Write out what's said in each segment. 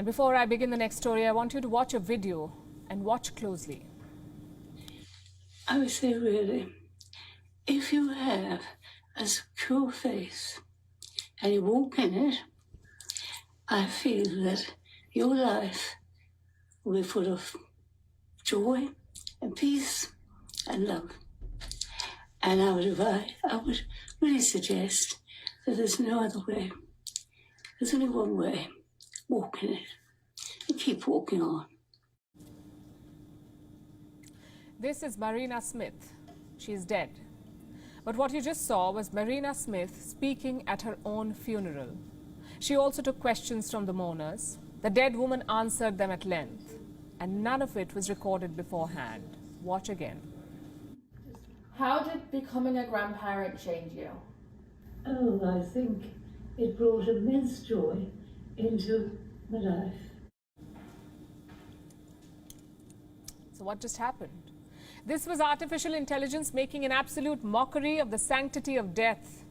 And before I begin the next story, I want you to watch a video and watch closely. I would say, really, if you have a secure face and you walk in it, I feel that your life will be full of joy and peace and love. And I would really suggest that there's no other way. There's only one way. Walk in it and keep walking on. This is Marina Smith. She's dead. But what you just saw was Marina Smith speaking at her own funeral. She also took questions from the mourners. The dead woman answered them at length, and none of it was recorded beforehand. Watch again. How did becoming a grandparent change you? Oh, I think it brought immense joy into my life. So what just happened? This was artificial intelligence making an absolute mockery of the sanctity of death.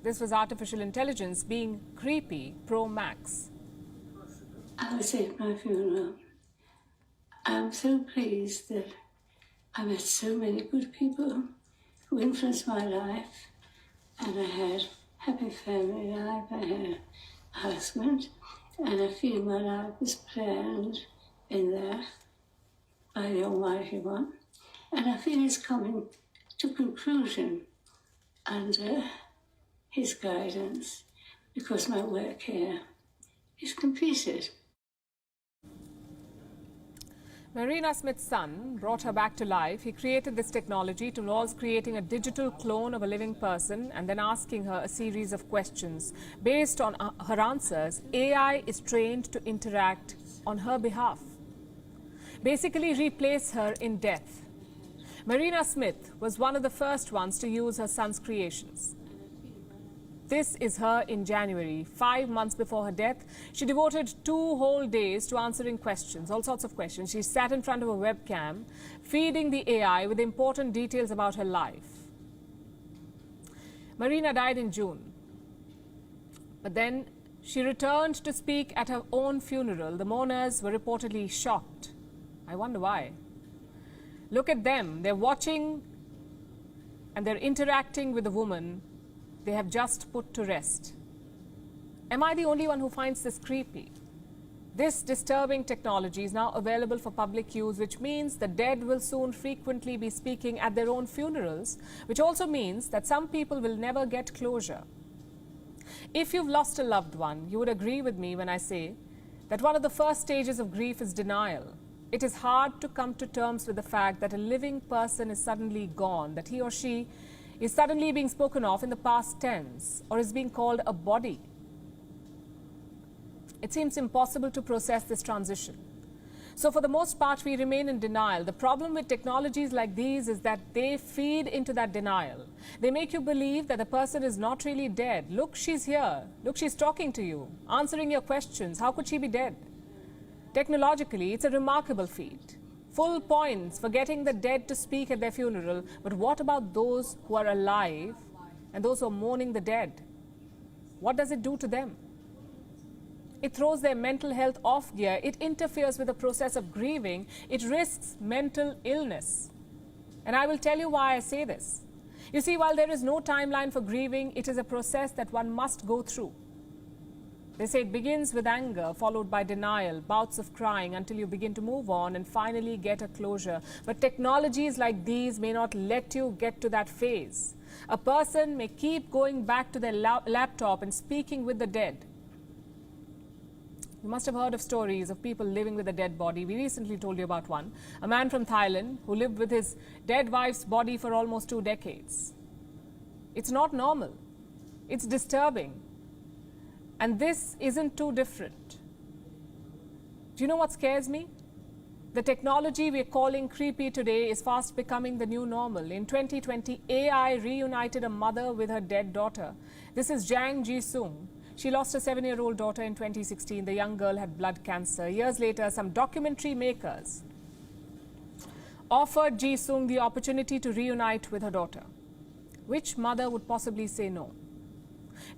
This was artificial intelligence being creepy pro max. I was at my funeral. I'm so pleased that I met so many good people who influenced my life, and I had a happy family life. I had a husband, and I feel my life was planned in that by the Almighty One. And I feel it's coming to conclusion under His guidance, because my work here is completed. Marina Smith's son brought her back to life. He created this technology to involve creating a digital clone of a living person and then asking her a series of questions. Based on her answers, AI is trained to interact on her behalf. Basically replace her in death. Marina Smith was one of the first ones to use her son's creations. This is her in January, 5 months before her death. She devoted 2 whole days to answering questions, all sorts of questions. She sat in front of a webcam, feeding the AI with important details about her life. Marina died in June. But then she returned to speak at her own funeral. The mourners were reportedly shocked. I wonder why. Look at them. They're watching and they're interacting with the woman they have just put to rest. Am I the only one who finds this creepy? This disturbing technology is now available for public use, which means the dead will soon frequently be speaking at their own funerals, which also means that some people will never get closure. If you've lost a loved one, you would agree with me when I say that one of the first stages of grief is denial. It is hard to come to terms with the fact that a living person is suddenly gone, that he or she is suddenly being spoken of in the past tense or is being called a body. It seems impossible to process this transition. So for the most part, we remain in denial. The problem with technologies like these is that they feed into that denial. They make you believe that the person is not really dead. Look, she's here. Look, she's talking to you, answering your questions. How could she be dead? Technologically, it's a remarkable feat. Full points for getting the dead to speak at their funeral. But what about those who are alive and those who are mourning the dead? What does it do to them? It throws their mental health off gear. It interferes with the process of grieving. It risks mental illness. And I will tell you why I say this. You see, while there is no timeline for grieving, it is a process that one must go through. They say it begins with anger, followed by denial, bouts of crying until you begin to move on and finally get a closure. But technologies like these may not let you get to that phase. A person may keep going back to their laptop and speaking with the dead. You must have heard of stories of people living with a dead body. We recently told you about one. A man from Thailand who lived with his dead wife's body for almost 2 decades. It's not normal. It's disturbing. And this isn't too different. Do you know what scares me? The technology we're calling creepy today is fast becoming the new normal. In 2020, AI reunited a mother with her dead daughter. This is Jang Ji-sung. She lost a 7-year-old daughter in 2016. The young girl had blood cancer. Years later, some documentary makers offered Ji-sung the opportunity to reunite with her daughter. Which mother would possibly say no?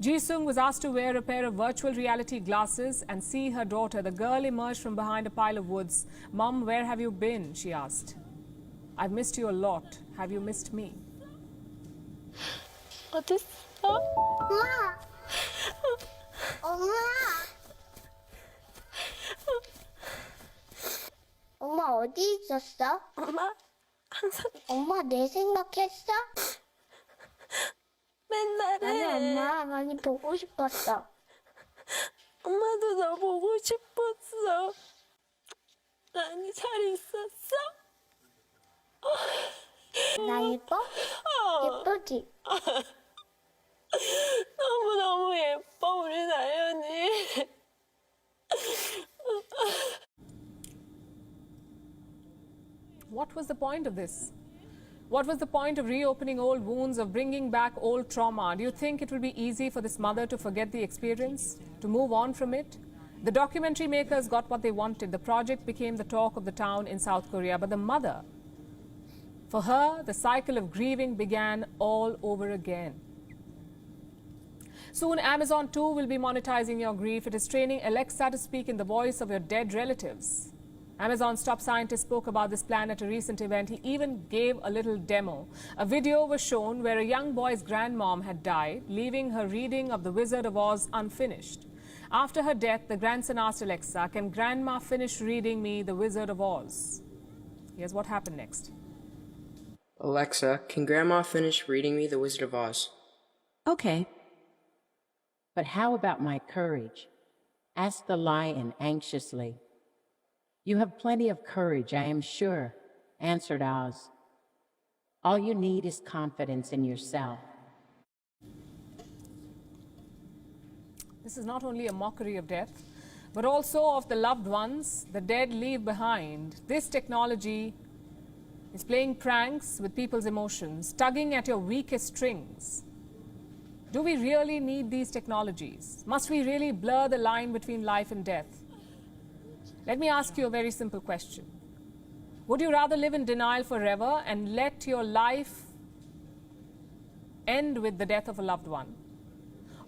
Ji-sung was asked to wear a pair of virtual reality glasses and see her daughter. The girl emerged from behind a pile of woods. "Mom, where have you been?" she asked. "I've missed you a lot. Have you missed me?" 어딨어? 엄마! 엄마! 엄마 어디 있었어? 엄마 항상 엄마 내 생각했어? 맨날 해. 아니 엄마 많이 보고 싶었어. 엄마도 너 보고 싶었어. 많이 잘 있었어? 나 예뻐? 예쁘지? 너무너무 예뻐 우리 나연이. What was the point of this? What was the point of reopening old wounds, of bringing back old trauma? Do you think it will be easy for this mother to forget the experience, to move on from it? The documentary makers got what they wanted. The project became the talk of the town in South Korea. But the mother, for her, the cycle of grieving began all over again. Soon, Amazon too will be monetizing your grief. It is training Alexa to speak in the voice of your dead relatives. Amazon's top scientist spoke about this plan at a recent event. He even gave a little demo. A video was shown where a young boy's grandmom had died, leaving her reading of The Wizard of Oz unfinished. After her death, the grandson asked Alexa, "Can Grandma finish reading me The Wizard of Oz?" Here's what happened next. "Alexa, can Grandma finish reading me The Wizard of Oz?" Okay. But how about my courage? Asked the lion anxiously. "You have plenty of courage, I am sure," answered Oz. "All you need is confidence in yourself." This is not only a mockery of death, but also of the loved ones the dead leave behind. This technology is playing pranks with people's emotions, tugging at your weakest strings. Do we really need these technologies? Must we really blur the line between life and death? Let me ask you a very simple question. Would you rather live in denial forever and let your life end with the death of a loved one?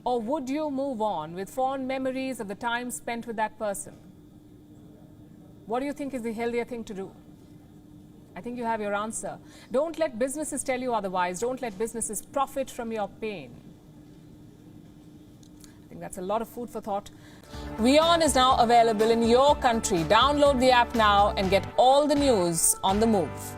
Or would you move on with fond memories of the time spent with that person? What do you think is the healthier thing to do? I think you have your answer. Don't let businesses tell you otherwise. Don't let businesses profit from your pain. I think that's a lot of food for thought. WION is now available in your country. Download the app now and get all the news on the move.